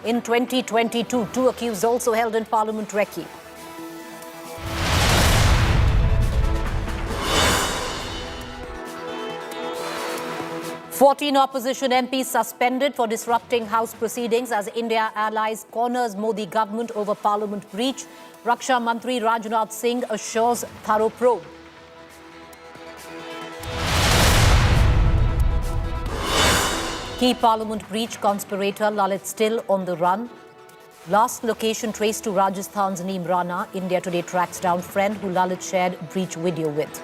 in 2022. 2 accused also held in Parliament recce. Fourteen opposition MPs suspended for disrupting House proceedings as India allies corners Modi government over Parliament breach. Raksha Mantri Rajnath Singh assures thorough probe. Key Parliament breach conspirator Lalit still on the run. Last location traced to Rajasthan's Neem Rana. India today tracks down friend who Lalit shared breach video with.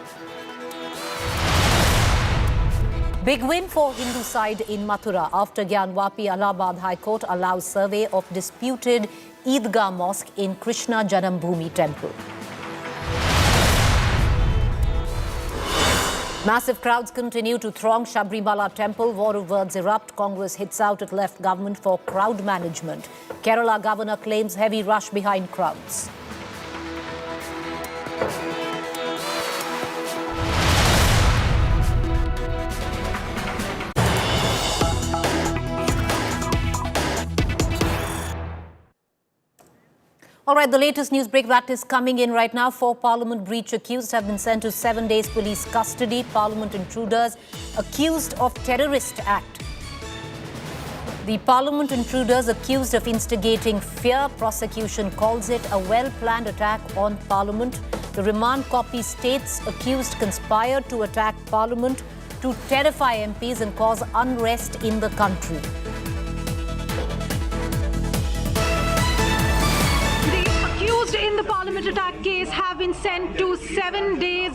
Big win for Hindu side in Mathura after Gyanwapi Allahabad High Court allows survey of disputed Eidgah Mosque in Krishna Janambhoomi Temple. Massive crowds continue to throng Sabarimala Temple. War of words erupt. Congress hits out at left government for crowd management. Kerala governor claims heavy rush behind crowds. All right, the latest news break that is coming in right now. 4 Parliament breach accused have been sent to 7 days police custody. Parliament intruders accused of terrorist act. The Parliament intruders accused of instigating fear. Prosecution calls it a well-planned attack on Parliament. The remand copy states accused conspired to attack Parliament to terrify MPs and cause unrest in the country. In the Parliament attack case have been sent to 7 days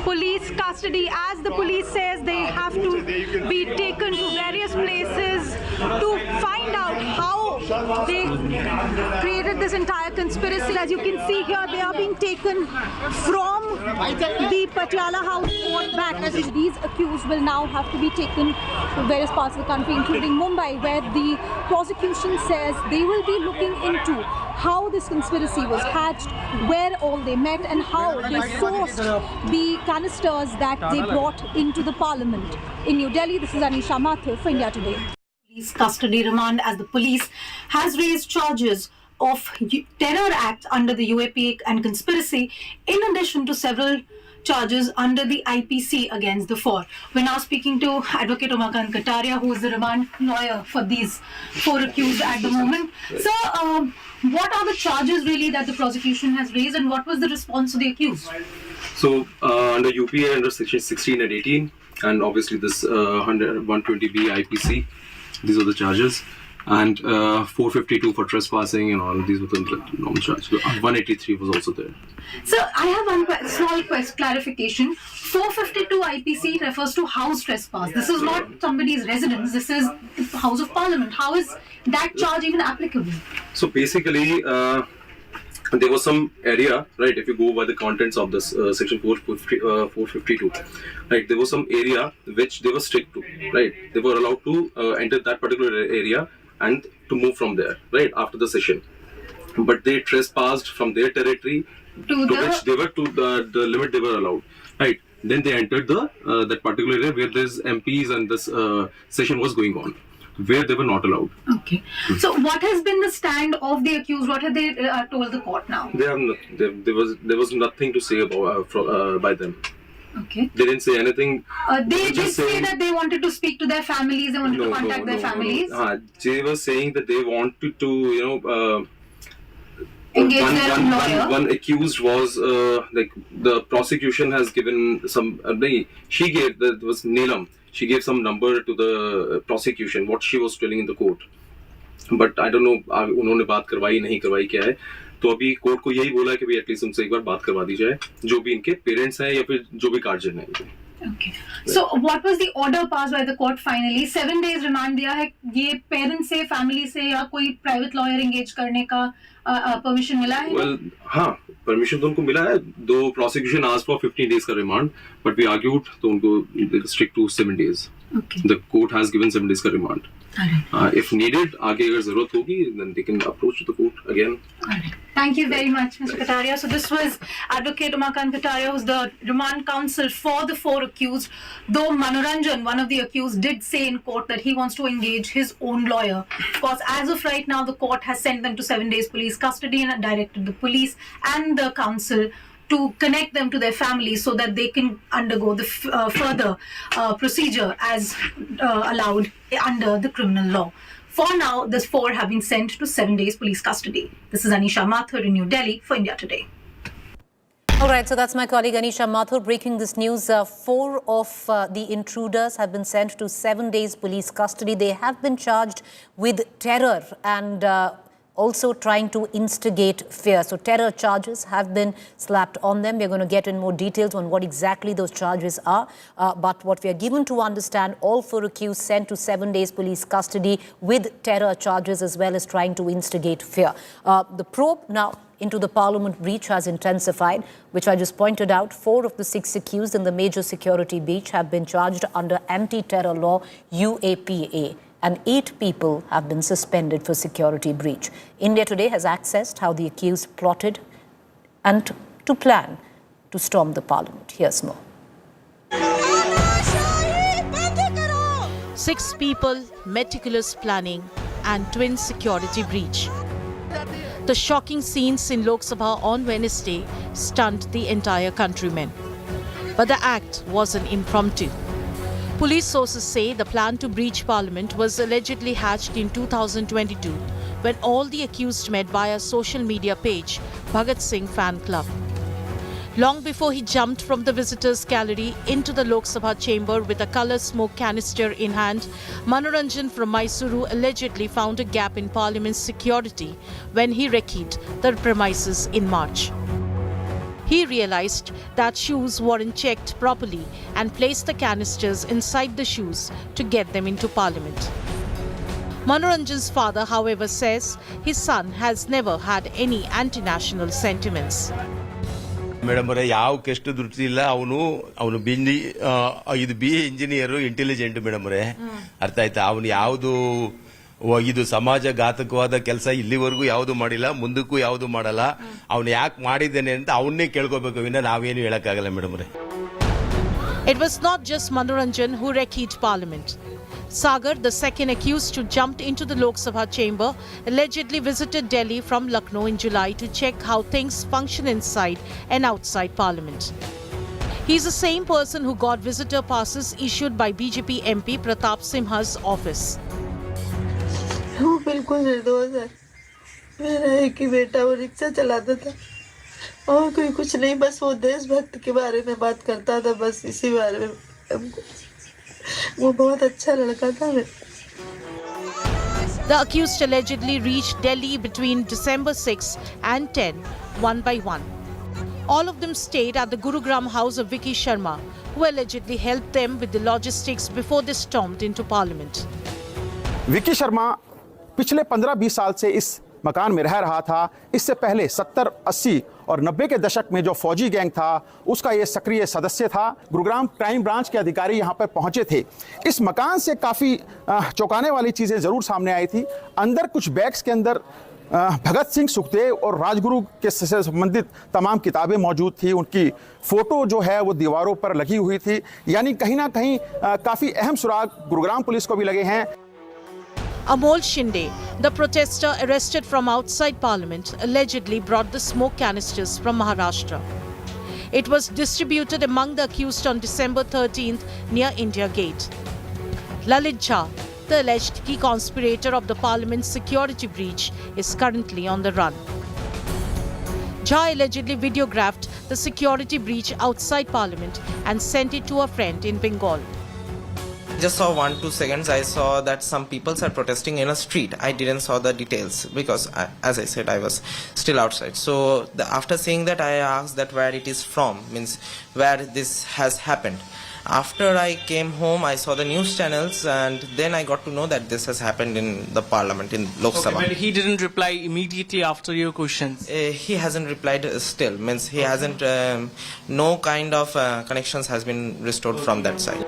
police custody. As the police says, they have to be taken to various places to find out how they created this entire conspiracy. As you can see here, they are being taken from the Patiala House court back. As these accused will now have to be taken to various parts of the country, including Mumbai, where the prosecution says they will be looking into how this conspiracy was hatched, where all they met and how they sourced the canisters that they brought into the Parliament. In New Delhi, this is Anisha Mathur for India Today. Police custody remand as the police has raised charges of terror acts under the UAP and conspiracy, in addition to several charges under the IPC against the 4. We're now speaking to Advocate Umakant Kataria, who is the remand lawyer for these 4 accused at the moment. So, what are the charges really that the prosecution has raised, and what was the response to the accused? So, under UPA, under section 16 and 18, and obviously this 120B IPC, these are the charges. And 452 for trespassing and all these were the normal charges. 183 was also there. So I have one small clarification. 452 IPC refers to house trespass. This is not somebody's residence. This is the House of Parliament. How is that charge even applicable? So basically, there was some area, right? If you go by the contents of this section 452, right? There was some area which they were strict to, right? They were allowed to enter that particular area and to move from there, right, after the session. But they trespassed from their territory to which they were to the limit they were allowed, right? Then they entered the that particular area where this MPs and this session was going on, where they were not allowed. Okay. So what has been the stand of the accused? What have they told the court now? They have not, there was nothing to say about by them. Okay. They didn't say anything. They did say that they wanted to speak to their families. They wanted to contact their families. They were saying that they wanted to, engage their lawyer. One accused was like the prosecution has given some. She gave that was Neelam. She gave some number to the prosecution. What she was telling in the court. But I don't know. उन्होंने बात करवाई नहीं करवाई क्या है. तो अभी court को यही बोला कि भी एटलीस्ट उनसे एक बार बात करवा दी जाए जो भी इनके पेरेंट्स हैं या फिर जो भी गार्जियन हैं. Okay. So what was the order passed by the court finally? 7 days remand दिया है. ये पेरेंट्स से, फैमिली से या कोई प्राइवेट लॉयर एंगेज करने का परमिशन मिला है? Well, हाँ, परमिशन तो उनको मिला है. दो प्रोसिक्यूशन asked for 15 days का रिमांड, but we argued तो उनको stick to 7 days. Okay. The court has given 7 days का रिमांड. If needed, आगे अगर जरूरत होगी, then they can approach the court again. Alright. Thank you very much, Mr. Kataria. So this was Advocate Umakant Kataria, who's the remand counsel for the 4 accused. Though Manoranjan, one of the accused, did say in court that he wants to engage his own lawyer. Of course, as of right now, the court has sent them to 7 days police custody and directed the police and the counsel to connect them to their families so that they can undergo the further procedure as allowed under the criminal law. For now, the 4 have been sent to 7 days police custody. This is Anisha Mathur in New Delhi for India Today. All right, so that's my colleague Anisha Mathur breaking this news. 4 of the intruders have been sent to 7 days police custody. They have been charged with terror and also trying to instigate fear. So terror charges have been slapped on them. We're going to get in more details on what exactly those charges are. But what we are given to understand, all 4 accused sent to 7 days police custody with terror charges as well as trying to instigate fear. The probe now into the Parliament breach has intensified, which I just pointed out. 4 of the 6 accused in the major security breach have been charged under anti-terror law UAPA. And 8 people have been suspended for security breach. India Today has accessed how the accused plotted and to plan to storm the parliament. Here's more. 6 people, meticulous planning and twin security breach. The shocking scenes in Lok Sabha on Wednesday stunned the entire countrymen. But the act wasn't impromptu. Police sources say the plan to breach Parliament was allegedly hatched in 2022 when all the accused met via social media page Bhagat Singh Fan Club. Long before he jumped from the visitors' gallery into the Lok Sabha chamber with a colour smoke canister in hand, Manoranjan from Mysuru allegedly found a gap in Parliament's security when he recce'd the premises in March. He realized that shoes weren't checked properly and placed the canisters inside the shoes to get them into Parliament. Manoranjan's father, however, says his son has never had any anti-national sentiments. Madam ಅವರೇ ಯಾವ ಕೆಸ್ಟ್ ದೃಷ್ಟಿ ಇಲ್ಲ ಅವನು ಇದು BA engineer intelligent madam ಅವರೇ ಅರ್ಥ ಆಯ್ತಾ ಅವನು ಯಾವುದು ಇದು ಸಮಾಜಘಾತಕವಾದ ಕೆಲಸ ಇಲ್ಲಿವರೆಗೂ ಯಾವುದು ಮಾಡಿಲ್ಲ ಮುಂದಕ್ಕೂ ಯಾವುದು ಮಾಡಲ್ಲ ಅವನು ಯಾಕೆ ಮಾಡಿದ್ದೇನೆ ಅಂತ ಅವನ್ನೇ ಕೇಳ್ಕೋಬೇಕು ವಿನ ನಾವೇನು ಹೇಳಕ್ಕಾಗಲ್ಲ ಮೇಡಮ್ ಅವರೇ. It was not just Manoranjan who wrecked Parliament. Sagar, the second accused who jumped into the Lok Sabha chamber, allegedly visited Delhi from Lucknow in July to check how things function inside and outside Parliament. He is the same person who got visitor passes issued by BJP MP Pratap Simha's office. वो बिल्कुल निर्दोष है। मेरा एक ही बेटा वो rickshaw चलाता था और कोई कुछ नहीं, बस वो देशभक्त के बारे में बात करता था, बस इसी बारे में हमको। वो बहुत अच्छा लड़का था। The accused allegedly reached Delhi between December 6 and 10, one by one. All of them stayed at the Gurugram house of Vicky Sharma, who allegedly helped them with the logistics before they stormed into Parliament. Vicky Sharma पिछले 15-20 साल से इस मकान में रह रहा था। इससे पहले 70, 80 और 90 के दशक में जो फौजी गैंग था उसका ये सक्रिय सदस्य था। गुरुग्राम क्राइम ब्रांच के अधिकारी यहाँ पर पहुंचे थे। इस मकान से काफ़ी चौंकाने वाली चीज़ें ज़रूर सामने आई थी। अंदर कुछ बैग्स के अंदर भगत सिंह, सुखदेव और राजगुरु के से संबंधित तमाम किताबें मौजूद थी। उनकी फ़ोटो जो है वो दीवारों पर लगी हुई थी। यानी कहीं ना कहीं काफ़ी अहम सुराग गुरुग्राम पुलिस को भी लगे हैं। Amol Shinde, the protester arrested from outside Parliament, allegedly brought the smoke canisters from Maharashtra. It was distributed among the accused on December 13th near India Gate. Lalit Shah, the alleged key conspirator of the Parliament's security breach, is currently on the run. Shah allegedly videographed the security breach outside Parliament and sent it to a friend in Bengal. Just saw 1-2 seconds. I saw that some people are protesting in a street. I didn't saw the details because as I said, I was still outside. So after seeing that, I asked that where it is from, means where this has happened. After I came home, I saw the news channels and then I got to know that this has happened in the Parliament in Lok Sabha. But he didn't reply immediately after your questions? He hasn't replied still, means he hasn't, no kind of connections has been restored from that side.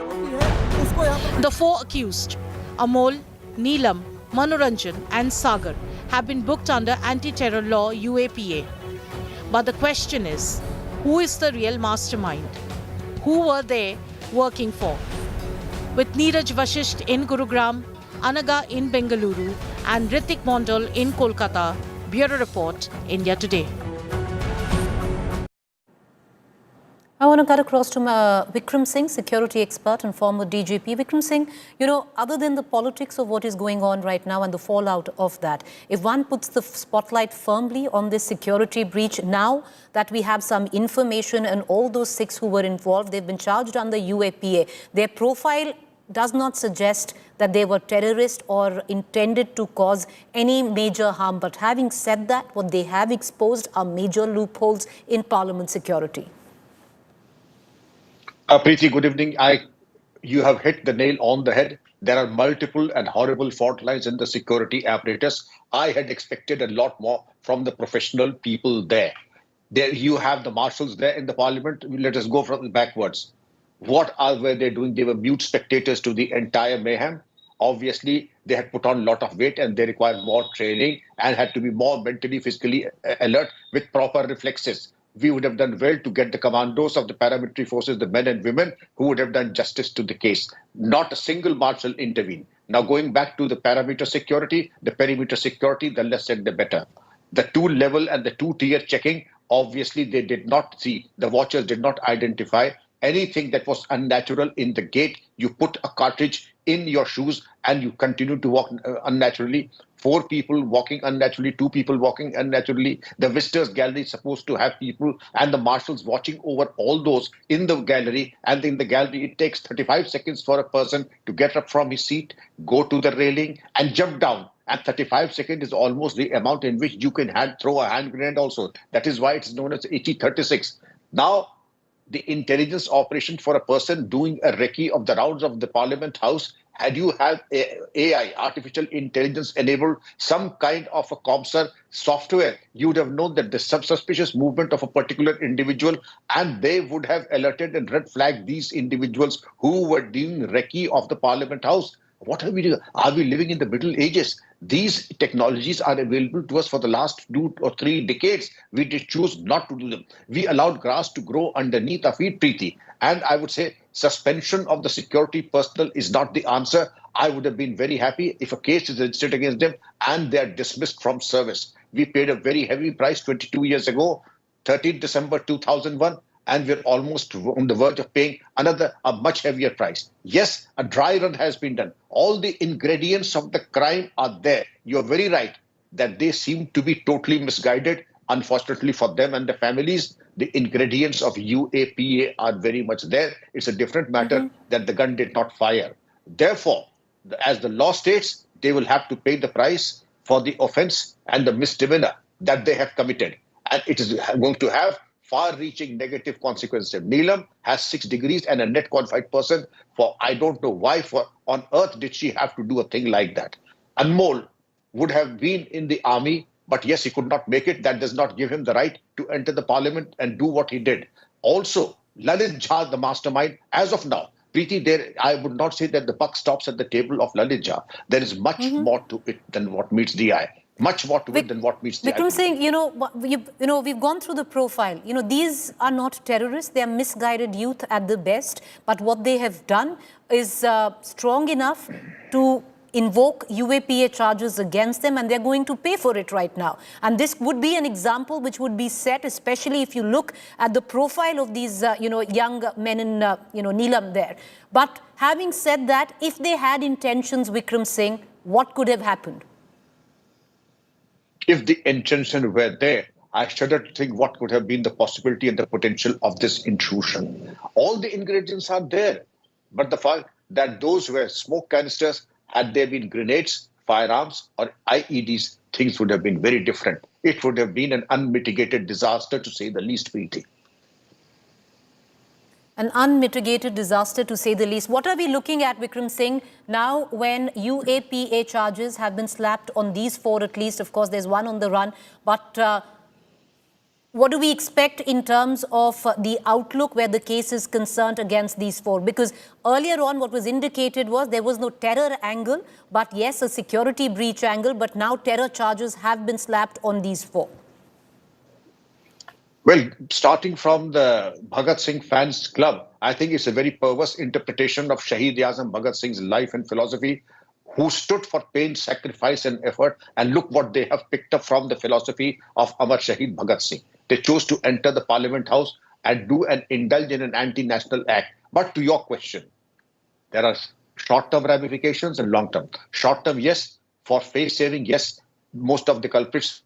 The 4 accused, Amol, Neelam, Manoranjan and Sagar, have been booked under anti-terror law UAPA. But the question is, who is the real mastermind? Who were they working for? With Neeraj Vashisht in Gurugram, Anaga in Bengaluru and Ritik Mondal in Kolkata, Bureau Report, India Today. I want to cut across to Vikram Singh, security expert and former DGP. Vikram Singh, other than the politics of what is going on right now and the fallout of that, if one puts the spotlight firmly on this security breach, now that we have some information and all those 6 who were involved, they've been charged under UAPA. Their profile does not suggest that they were terrorists or intended to cause any major harm. But having said that, what they have exposed are major loopholes in Parliament security. Preeti, good evening. You have hit the nail on the head. There are multiple and horrible fault lines in the security apparatus. I had expected a lot more from the professional people there. There you have the marshals there in the parliament. Let us go from backwards. What were they doing? They were mute spectators to the entire mayhem. Obviously, they had put on a lot of weight and they required more training and had to be more mentally, physically alert with proper reflexes. We would have done well to get the commandos of the paramilitary forces, the men and women, who would have done justice to the case. Not a single marshal intervened. Now, going back to the perimeter security, the less said the better. The 2-level and the 2-tier checking, obviously, they did not see, the watchers did not identify anything that was unnatural in the gate. You put a cartridge in your shoes and you continue to walk unnaturally. 4 people walking unnaturally, 2 people walking unnaturally. The visitors gallery is supposed to have people and the marshals watching over all those in the gallery. And in the gallery, it takes 35 seconds for a person to get up from his seat, go to the railing and jump down. And 35 seconds is almost the amount in which you can throw a hand grenade also. That is why it's known as 80-36. Now, the intelligence operation for a person doing a recce of the rounds of the Parliament House, had you had AI, artificial intelligence enabled some kind of a ComSer software, you would have known that the suspicious movement of a particular individual, and they would have alerted and red flagged these individuals who were doing recce of the Parliament House. What are we doing? Are we living in the Middle Ages? These technologies are available to us for the last 2 or 3 decades. We did choose not to do them. We allowed grass to grow underneath our feet, Preeti. And I would say suspension of the security personnel is not the answer. I would have been very happy if a case is registered against them and they are dismissed from service. We paid a very heavy price 22 years ago, 13 December 2001. And we're almost on the verge of paying a much heavier price. Yes, a dry run has been done. All the ingredients of the crime are there. You're very right that they seem to be totally misguided. Unfortunately for them and the families, the ingredients of UAPA are very much there. It's a different matter that the gun did not fire. Therefore, as the law states, they will have to pay the price for the offense and the misdemeanor that they have committed. And it is going to have far-reaching negative consequences. Neelam has 6 degrees and a net qualified person for, I don't know why on earth did she have to do a thing like that. Anmol would have been in the army, but yes, he could not make it. That does not give him the right to enter the parliament and do what he did. Also, Lalit Jha, the mastermind, as of now, Preeti, I would not say that the buck stops at the table of Lalit Jha. There is much more to it than what meets the eye. Much more to it than what meets the eye. Vikram Singh, we've gone through the profile. These are not terrorists. They are misguided youth at the best. But what they have done is strong enough to invoke UAPA charges against them, and they're going to pay for it right now. And this would be an example which would be set, especially if you look at the profile of these, young men in, Neelam there. But having said that, if they had intentions, Vikram Singh, what could have happened? If the intention were there, I shudder to think what could have been the possibility and the potential of this intrusion. All the ingredients are there. But the fact that those were smoke canisters, had there been grenades, firearms, or IEDs, things would have been very different. It would have been an unmitigated disaster, to say the least, Preeti. An unmitigated disaster, to say the least. What are we looking at, Vikram Singh, now when UAPA charges have been slapped on these 4 at least? Of course, there's one on the run. But What do we expect in terms of the outlook where the case is concerned against these four? Because earlier on what was indicated was there was no terror angle, but yes, a security breach angle, but now terror charges have been slapped on these four. Well, starting from the Bhagat Singh fans club, I think it's a very perverse interpretation of Shahid-e-Azam Bhagat Singh's life and philosophy, who stood for pain, sacrifice and effort. And look what they have picked up from the philosophy of Amar Shahid Bhagat Singh. They chose to enter the Parliament House and indulge in an anti-national act. But to your question, there are short-term ramifications and long-term. Short-term, yes. For face-saving, yes. Most of the culprits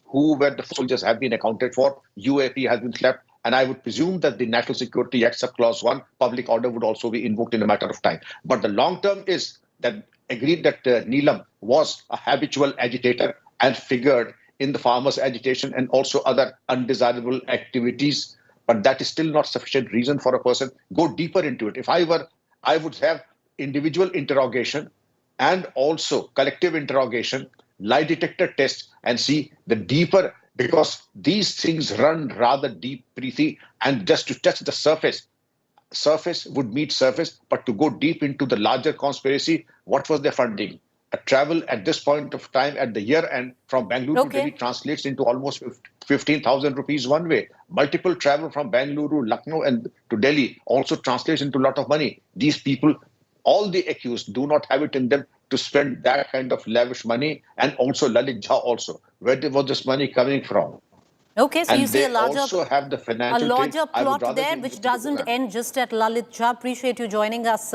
who were the soldiers have been accounted for. UAP has been slapped. And I would presume that the National Security Act Sub-Clause 1, public order would also be invoked in a matter of time. But the long term is that agreed that Neelam was a habitual agitator and figured in the farmers' agitation and also other undesirable activities. But that is still not sufficient reason for a person go deeper into it. If I were, I would have individual interrogation and also collective interrogation, lie detector tests, and see the deeper, because these things run rather deep, Preeti, and just to touch the surface would meet surface, but to go deep into the larger conspiracy, what was their funding? A travel at this point of time at the year end from Bangalore to Delhi translates into almost 15,000 rupees one way. Multiple travel from Bangalore, Lucknow and to Delhi also translates into a lot of money. These people, all the accused, do not have it in them to spend that kind of lavish money, and also Lalit Jha also. Where was this money coming from? Okay, so and you see a larger plot there, which doesn't end just at Lalit Jha. Appreciate you joining us,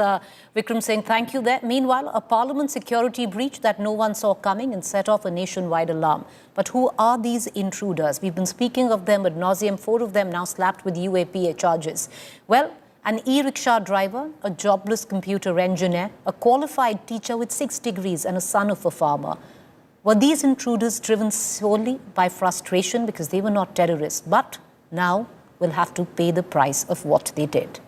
Vikram Singh. Thank you there. Meanwhile, a Parliament security breach that no one saw coming and set off a nationwide alarm. But who are these intruders? We've been speaking of them ad nauseum, 4 of them now slapped with UAPA charges. Well, an e-rickshaw driver, a jobless computer engineer, a qualified teacher with 6 degrees and a son of a farmer. Were these intruders driven solely by frustration because they were not terrorists, but now will have to pay the price of what they did?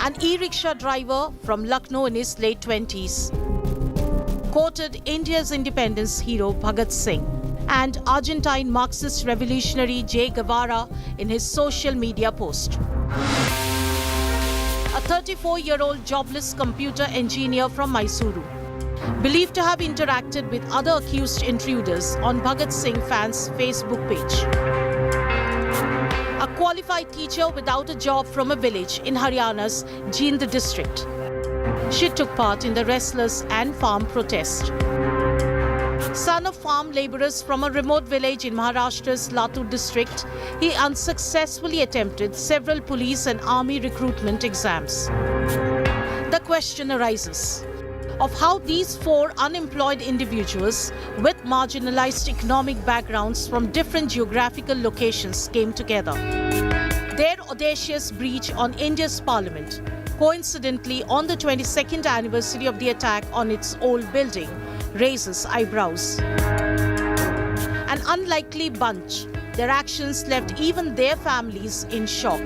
An e-rickshaw driver from Lucknow in his late 20s quoted India's independence hero Bhagat Singh and Argentine Marxist revolutionary Che Guevara in his social media post. A 34-year-old jobless computer engineer from Mysuru, believed to have interacted with other accused intruders on Bhagat Singh fans' Facebook page. A qualified teacher without a job from a village in Haryana's Jind district. She took part in the restless and farm protest. Son of farm labourers from a remote village in Maharashtra's Latur district, he unsuccessfully attempted several police and army recruitment exams. The question arises of how these 4 unemployed individuals with marginalized economic backgrounds from different geographical locations came together. Their audacious breach on India's parliament, coincidentally on the 22nd anniversary of the attack on its old building, raises eyebrows. An unlikely bunch, their actions left even their families in shock.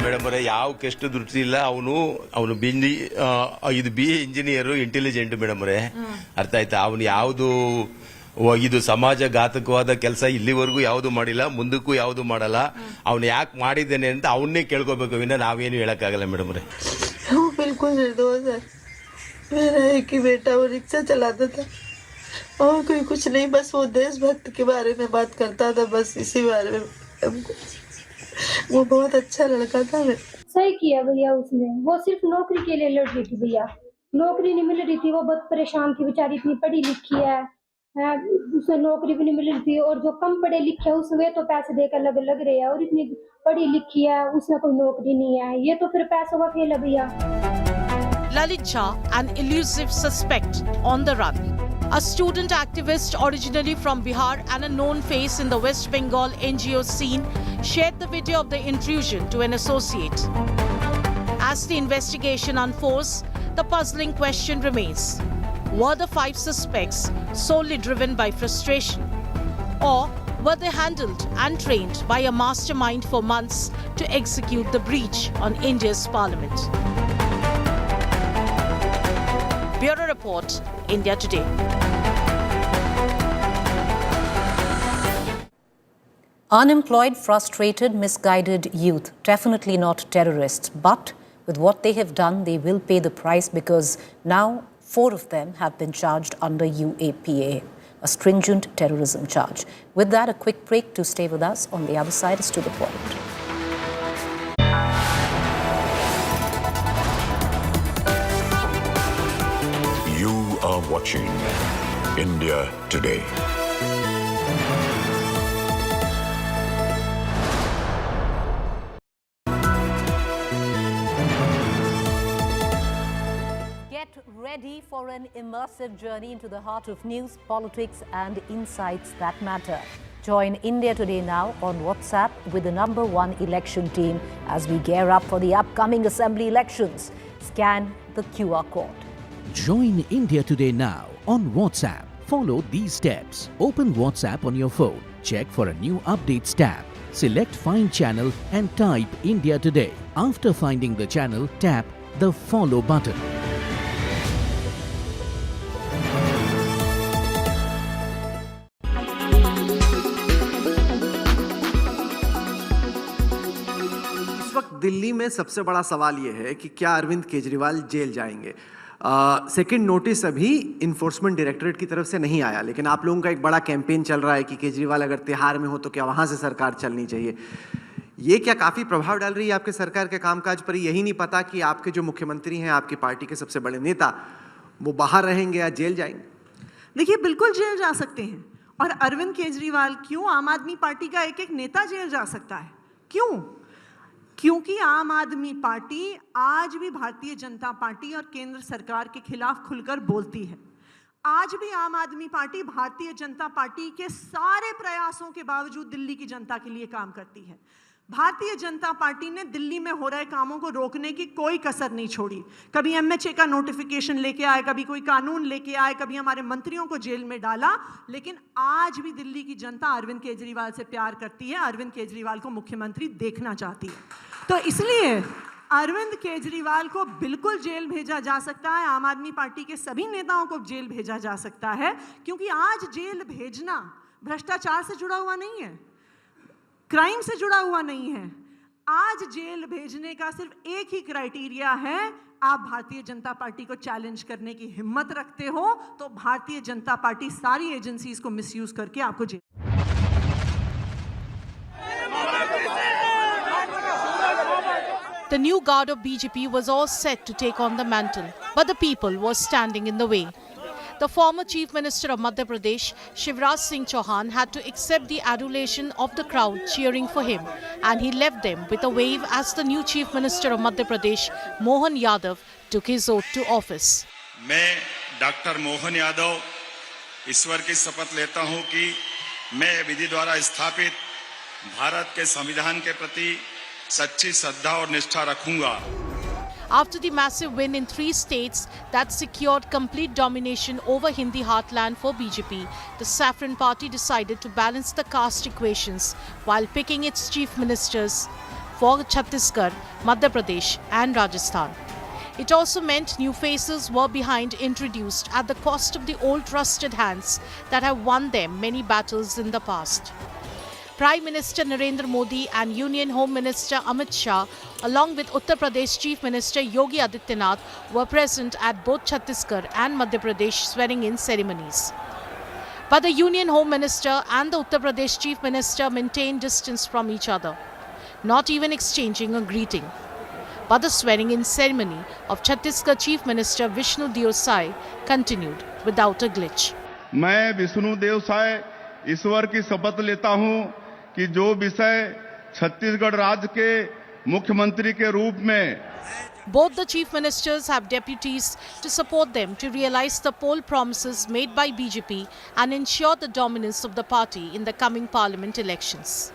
Madam ಅವರೇ ಯಾವ ಕೆಸ್ಟ್ ದೃಷ್ಟಿ ಇಲ್ಲ ಅವನು ಇದು BA engineer intelligent madam ಅವರೇ ಅರ್ಥ ಆಯ್ತಾ ಅವನು ಯಾವುದು ಇದು ಸಮಾಜ ಘಾತಕವಾದ ಕೆಲಸ ಇಲ್ಲಿವರೆಗೂ ಯಾವುದು ಮಾಡಿಲ್ಲ ಮುಂದಕ್ಕೂ ಯಾವುದು ಮಾಡಲ್ಲ ಅವನು ಯಾಕೆ ಮಾಡಿದ್ದೇನೆ ಅಂತ ಅವನ್ನೇ ಕೇಳ್ಕೋಬೇಕು ವಿನ ನಾವೇನು ಹೇಳಕ್ಕಾಗಲ್ಲ ಮೇಡಮ್ ಅವರೇ बिल्कुल निर्दोष है मेरा एक ही बेटा वो रिक्शा चलाता था और कोई कुछ नहीं बस वो देशभक्त के बारे में बात करता था बस इसी बारे में वो बहुत अच्छा लड़का था सही किया भैया उसने वो सिर्फ नौकरी के लिए लड़ रही थी भैया नौकरी नहीं मिल रही थी वो बहुत परेशान थी बेचारी इतनी पढ़ी लिखी है उसे नौकरी भी नहीं मिल रही थी और जो कम पढ़े लिखे हैं उसमें तो पैसे देकर लग रहे हैं और इतनी पढ़ी लिखी है उसमें कोई नौकरी नहीं है ये तो फिर पैसों का खेल है भैया Lalit Shah, an elusive suspect on the run. A student activist originally from Bihar and a known face in the West Bengal NGO scene, shared the video of the intrusion to an associate. As the investigation unfolds, the puzzling question remains. Were the 5 suspects solely driven by frustration? Or were they handled and trained by a mastermind for months to execute the breach on India's parliament? Bureau Report, India Today. Unemployed, frustrated, misguided youth, definitely not terrorists. But with what they have done, they will pay the price, because now 4 of them have been charged under UAPA, a stringent terrorism charge. With that, a quick break to stay with us. On the other side is To the Point. You are watching India Today. Get ready for an immersive journey into the heart of news, politics and insights that matter. Join India Today now on WhatsApp with the #1 election team as we gear up for the upcoming assembly elections. Scan the QR code. Join India Today now on WhatsApp. Follow these steps. Open WhatsApp on your phone. Check for a new updates tab. Select Find Channel and type India Today. After finding the channel, tap the Follow button. इस वक्त दिल्ली में सबसे बड़ा सवाल ये है कि क्या अरविंद केजरीवाल जेल जाएंगे। सेकंड नोटिस अभी इन्फोर्समेंट डायरेक्टरेट की तरफ से नहीं आया, लेकिन आप लोगों का एक बड़ा कैंपेन चल रहा है कि केजरीवाल अगर तिहाड़ में हो तो क्या वहां से सरकार चलनी चाहिए। ये क्या काफी प्रभाव डाल रही है आपके सरकार के कामकाज पर? यही नहीं पता कि आपके जो मुख्यमंत्री हैं, आपकी पार्टी के सबसे बड़े नेता, वो बाहर रहेंगे या जेल जाएंगे? देखिए, बिल्कुल जेल जा सकते हैं। और अरविंद केजरीवाल क्यों, आम आदमी पार्टी का एक एक नेता जेल जा सकता है। क्यों? क्योंकि आम आदमी पार्टी आज भी भारतीय जनता पार्टी और केंद्र सरकार के खिलाफ खुलकर बोलती है। आज भी आम आदमी पार्टी भारतीय जनता पार्टी के सारे प्रयासों के बावजूद दिल्ली की जनता के लिए काम करती है। भारतीय जनता पार्टी ने दिल्ली में हो रहे कामों को रोकने की कोई कसर नहीं छोड़ी। कभी एमएचए का नोटिफिकेशन लेके आए, कभी कोई कानून लेके आए, कभी हमारे मंत्रियों को जेल में डाला, लेकिन आज भी दिल्ली की जनता अरविंद केजरीवाल से प्यार करती है, अरविंद केजरीवाल को मुख्यमंत्री देखना चाहती है। तो इसलिए अरविंद केजरीवाल को बिल्कुल जेल भेजा जा सकता है, आम आदमी पार्टी के सभी नेताओं को जेल भेजा जा सकता है, क्योंकि आज जेल भेजना भ्रष्टाचार से जुड़ा हुआ नहीं है, क्राइम से जुड़ा हुआ नहीं है। आज जेल भेजने का सिर्फ एक ही क्राइटेरिया है, आप भारतीय जनता पार्टी को चैलेंज करने की हिम्मत रखते हो तो भारतीय जनता पार्टी सारी एजेंसीज को मिसयूज करके आपको jail. The new guard of BJP was all set to take on the mantle, but the people were standing in the way. The former Chief Minister of Madhya Pradesh, Shivraj Singh Chauhan, had to accept the adulation of the crowd cheering for him, and he left them with a wave as the new Chief Minister of Madhya Pradesh, Mohan Yadav, took his oath to office. मैं doctor Mohan Yadav ईश्वर की शपथ लेता हूं कि मैं विधि द्वारा स्थापित भारत के संविधान के प्रति सच्ची श्रद्धा और निष्ठा रखूंगा। After the massive win in 3 states that secured complete domination over Hindi heartland for BJP, the Saffron Party decided to balance the caste equations while picking its chief ministers for Chhattisgarh, Madhya Pradesh and Rajasthan. It also meant new faces were behind introduced at the cost of the old trusted hands that have won them many battles in the past. Prime Minister Narendra Modi and Union Home Minister Amit Shah, along with Uttar Pradesh Chief Minister Yogi Adityanath, were present at both Chhattisgarh and Madhya Pradesh swearing-in ceremonies. But the Union Home Minister and the Uttar Pradesh Chief Minister maintained distance from each other, not even exchanging a greeting. But the swearing-in ceremony of Chhattisgarh Chief Minister Vishnu Deo Sai continued without a glitch. मैं विष्णु देव साय ईश्वर की शपथ लेता हूं कि जो विषय छत्तीसगढ़ राज्य के मुख्यमंत्री के रूप में Both the chief ministers have deputies to support them to realize the poll promises made by BJP and ensure the dominance of the party in the coming parliament elections.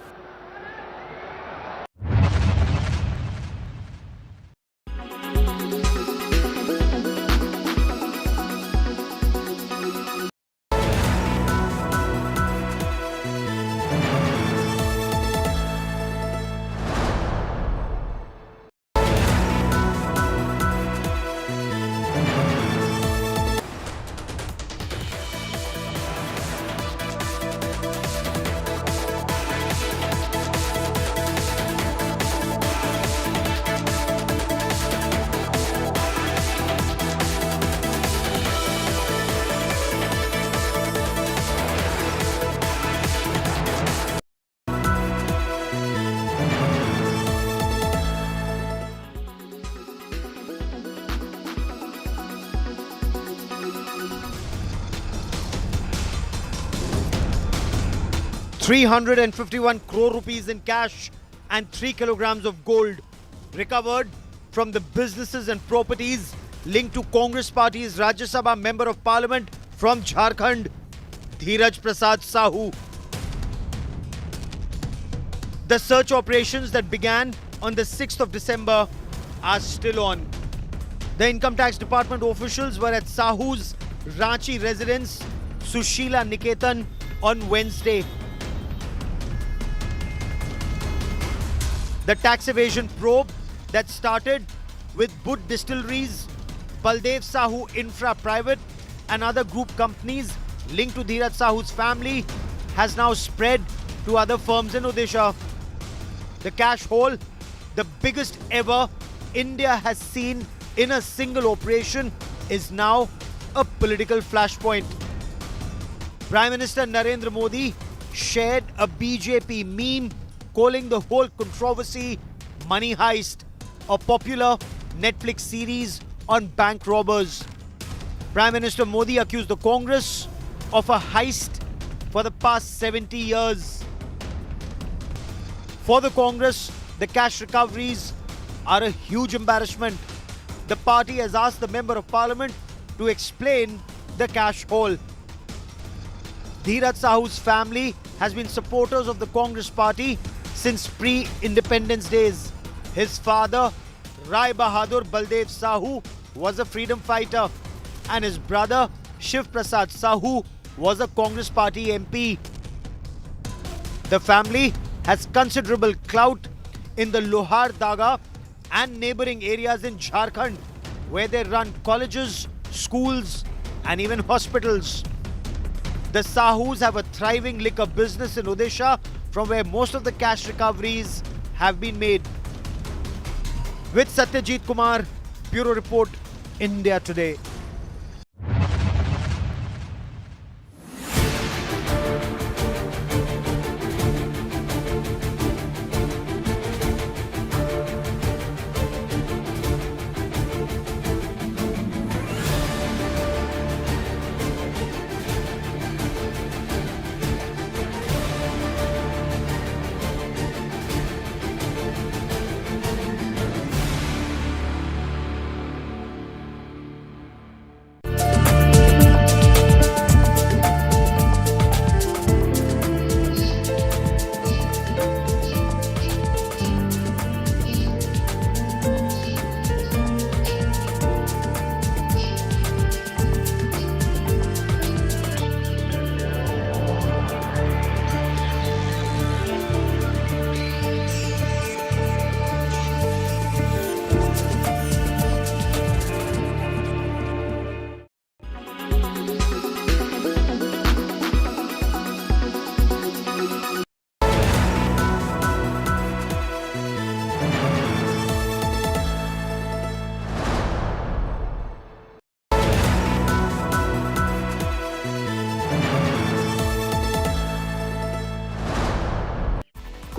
351 crore rupees in cash and 3 kilograms of gold recovered from the businesses and properties linked to Congress Party's Rajya Sabha Member of Parliament from Jharkhand, Dheeraj Prasad Sahu. The search operations that began on the 6th of December are still on. The Income Tax Department officials were at Sahu's Ranchi residence, Sushila Niketan, on Wednesday. The tax evasion probe that started with Bud Distilleries, Baldev Sahu Infra Private and other group companies linked to Dheeraj Sahu's family has now spread to other firms in Odisha. The cash haul, the biggest ever India has seen in a single operation, is now a political flashpoint. Prime Minister Narendra Modi shared a BJP meme calling the whole controversy Money Heist, a popular Netflix series on bank robbers. Prime Minister Modi accused the Congress of a heist for the past 70 years. For the Congress, the cash recoveries are a huge embarrassment. The party has asked the Member of Parliament to explain the cash haul. Dheeraj Sahu's family has been supporters of the Congress Party since pre-independence days. His father, Rai Bahadur Baldev Sahu, was a freedom fighter, and his brother, Shiv Prasad Sahu, was a Congress Party MP. The family has considerable clout in the Lohar Daga and neighboring areas in Jharkhand, where they run colleges, schools, and even hospitals. The Sahus have a thriving liquor business in Odisha, from where most of the cash recoveries have been made. With Satyajit Kumar, Bureau Report, India Today.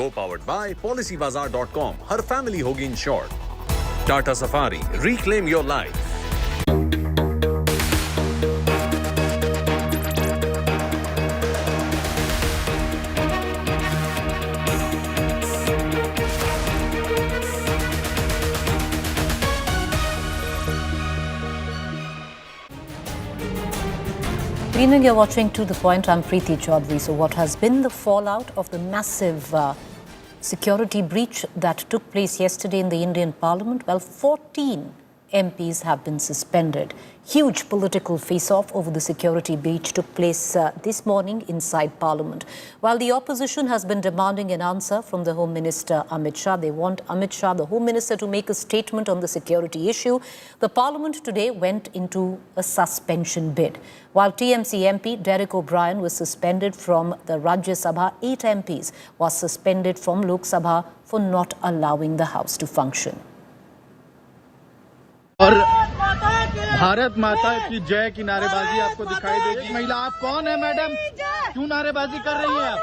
Co-powered by PolicyBazaar.com. हर family होगी insured. Tata Safari, reclaim your life. Good evening, you're watching To The Point. I'm Preeti Choudhry. So what has been the fallout of the massive security breach that took place yesterday in the Indian Parliament? Well, 14 MPs have been suspended. Huge political face-off over the security breach took place this morning inside Parliament. While the opposition has been demanding an answer from the Home Minister Amit Shah, they want Amit Shah, the Home Minister, to make a statement on the security issue. The Parliament today went into a suspension bid. While TMC MP Derek O'Brien was suspended from the Rajya Sabha, 8 MPs were suspended from Lok Sabha for not allowing the House to function. और भारत माता की जय की नारेबाजी आपको दिखाई देगी. महिला आप कौन है मैडम? क्यों नारेबाजी कर रही हैं आप?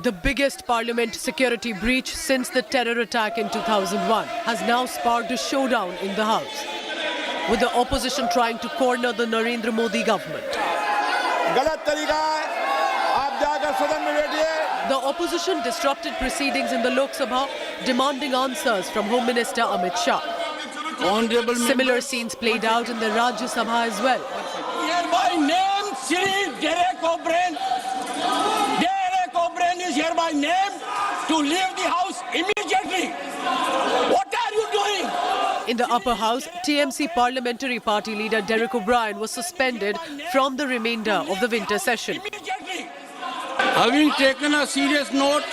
The biggest parliament security breach since the terror attack in 2001 has now sparked a showdown in the House, with the opposition trying to corner the Narendra Modi government. गलत तरीका है. आप जाकर सदन में बैठिए। The opposition disrupted proceedings in the Lok Sabha, demanding answers from Home Minister Amit Shah. Similar scenes played out in the Rajya Sabha as well. Hereby name Shri Derek O'Brien. Derek O'Brien is hereby named to leave the house immediately. What are you doing? In the upper house, TMC Parliamentary Party leader Derek O'Brien was suspended from the remainder of the winter session. Having taken a serious note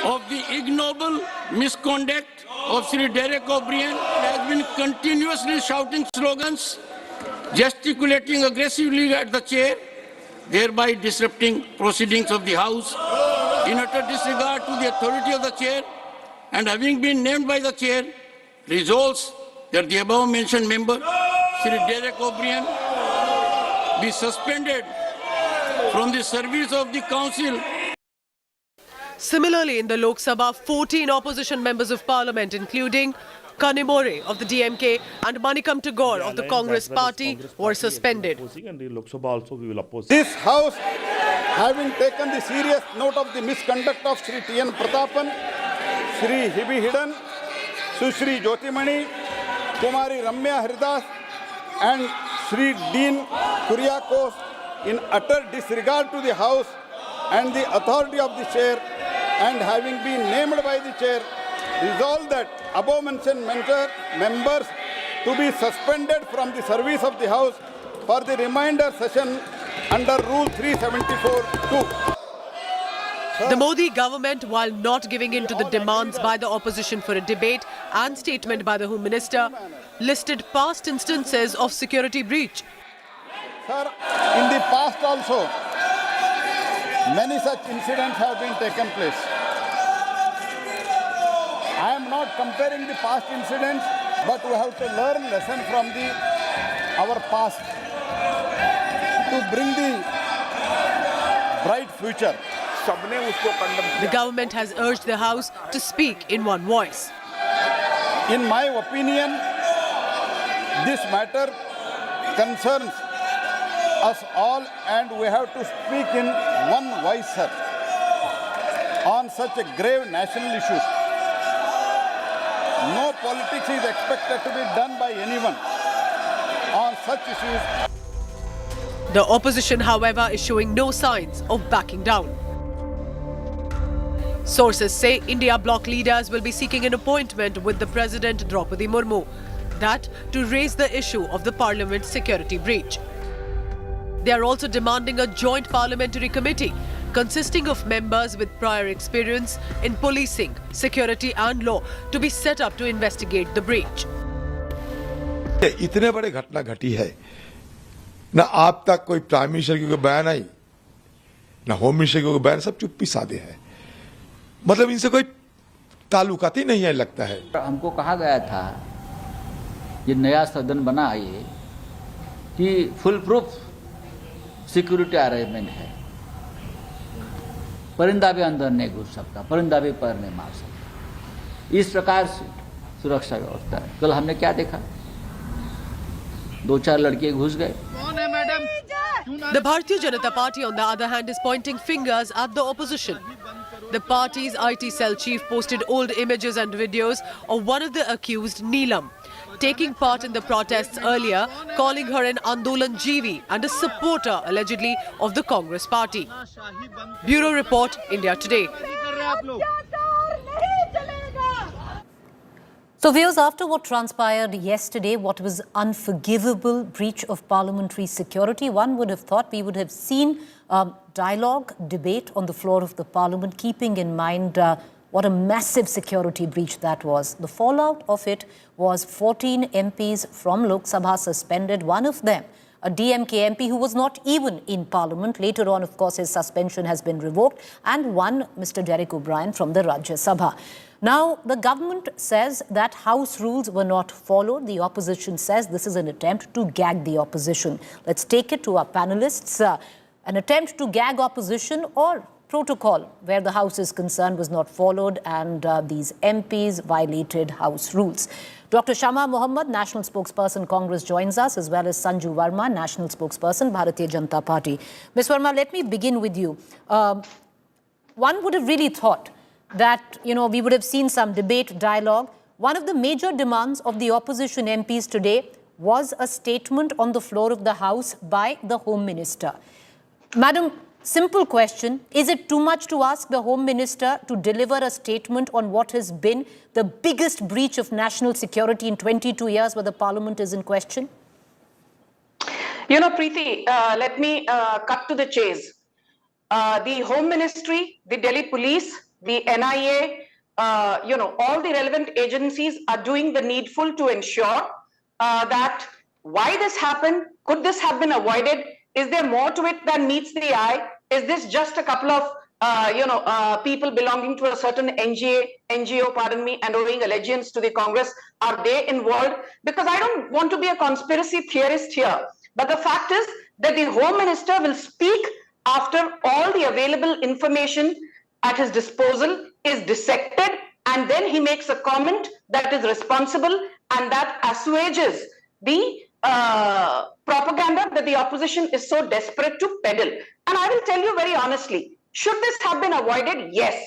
of the ignoble misconduct of Sri Derek O'Brien, has been continuously shouting slogans, gesticulating aggressively at the chair, thereby disrupting proceedings of the House in utter disregard to the authority of the chair, and having been named by the chair, resolves that the above mentioned member, Sri Derek O'Brien, be suspended from the service of the council. Similarly, in the Lok Sabha, 14 opposition members of parliament, including Kanimore of the DMK and Manikam Tagore of the Congress party, were suspended. This house, having taken the serious note of the misconduct of Sri T.N. Pratapan, Sri Hibi Hidden, Sushri Jyotimani, Kumari Ramya Haridas, and Sri Dean Kuriakos, in utter disregard to the House and the authority of the chair, and having been named by the chair, resolved that above mentioned members to be suspended from the service of the House for the remainder session under Rule 374(2). The Modi government, while not giving in to the demands by the opposition for a debate and statement by the Home Minister, listed past instances of security breach. Sir, in the past also, many such incidents have been taken place. I am not comparing the past incidents, but we have to learn lesson from our past to bring the bright future. The government has urged the House to speak in one voice. In my opinion, this matter concerns us all, and we have to speak in one voice, sir, on such a grave national issue. No politics is expected to be done by anyone on such issues. The opposition, however, is showing no signs of backing down. Sources say India bloc leaders will be seeking an appointment with the President Draupadi Murmu, that to raise the issue of the Parliament security breach. They are also demanding a joint parliamentary committee consisting of members with prior experience in policing, security and law to be set up to investigate the breach. इतने बड़े घटना घटी है, ना आप तक कोई prime minister की कोई बयान आई, ना होम मिनिस्टर की कोई बयान, सब चुप्पी साधे हैं। मतलब इनसे कोई ताल्लुकात ही नहीं है लगता है। हमको कहा गया था ये नया सदन बना है कि फुल प्रूफ सिक्योरिटी अरेंजमेंट है, परिंदा भी अंदर नहीं घुस सकता, परिंदा भी पैर नहीं मार सकता, इस प्रकार से सुरक्षा व्यवस्था है। कल हमने क्या देखा, 2-4 लड़के घुस गए। The Bharatiya Janata Party, on the other hand, is pointing fingers at the opposition. The party's IT cell chief posted old images and videos of one of the accused, Neelam, taking part in the protests earlier, calling her an Andolan Jeevi and a supporter, allegedly, of the Congress party. Bureau Report, India Today. So viewers, after what transpired yesterday, what was unforgivable breach of parliamentary security, one would have thought we would have seen dialogue, debate on the floor of the parliament, keeping in mind what a massive security breach that was. The fallout of it was 14 MPs from Lok Sabha suspended, one of them a DMK MP who was not even in Parliament. Later on, of course, his suspension has been revoked, and one, Mr. Derek O'Brien from the Rajya Sabha. Now, the government says that House rules were not followed. The opposition says this is an attempt to gag the opposition. Let's take it to our panelists. An attempt to gag opposition, or protocol where the House is concerned was not followed, and these MPs violated House rules. Dr. Shama Mohammed, National Spokesperson, Congress, joins us, as well as Sanju Verma, National Spokesperson, Bharatiya Janata Party. Ms. Verma, let me begin with you. One would have really thought that, we would have seen some debate, dialogue. One of the major demands of the opposition MPs today was a statement on the floor of the House by the Home Minister. Madam, simple question. Is it too much to ask the Home Minister to deliver a statement on what has been the biggest breach of national security in 22 years where the Parliament is in question? Preeti, let me cut to the chase. The Home Ministry, the Delhi Police, the NIA, all the relevant agencies are doing the needful to ensure that why this happened, could this have been avoided, is there more to it than meets the eye, is this just a couple of people belonging to a certain NGO, and owing allegiance to the Congress, are they involved? Because I don't want to be a conspiracy theorist here, but the fact is that the Home Minister will speak after all the available information at his disposal is dissected, and then he makes a comment that is responsible and that assuages the propaganda that the opposition is so desperate to peddle. And I will tell you very honestly, should this have been avoided? Yes.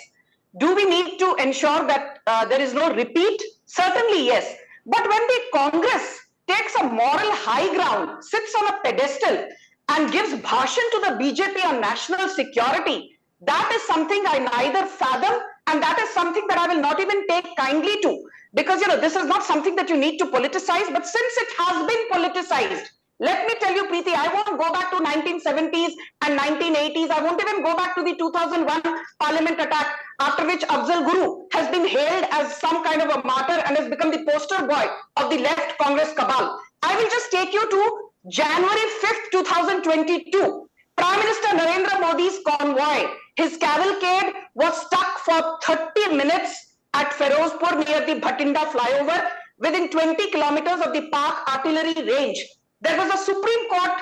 Do we need to ensure that there is no repeat? Certainly yes. But when the Congress takes a moral high ground, sits on a pedestal and gives bhashan to the BJP on national security, that is something I neither fathom, and that is something that I will not even take kindly to. Because, this is not something that you need to politicize, but since it has been politicized, let me tell you, Preeti, I won't go back to 1970s and 1980s. I won't even go back to the 2001 Parliament attack, after which Afzal Guru has been hailed as some kind of a martyr and has become the poster boy of the left Congress cabal. I will just take you to January 5th, 2022. Prime Minister Narendra Modi's convoy, his cavalcade, was stuck for 30 minutes at Ferozpur near the Bhatinda flyover within 20 kilometers of the Pak artillery range. There was a Supreme Court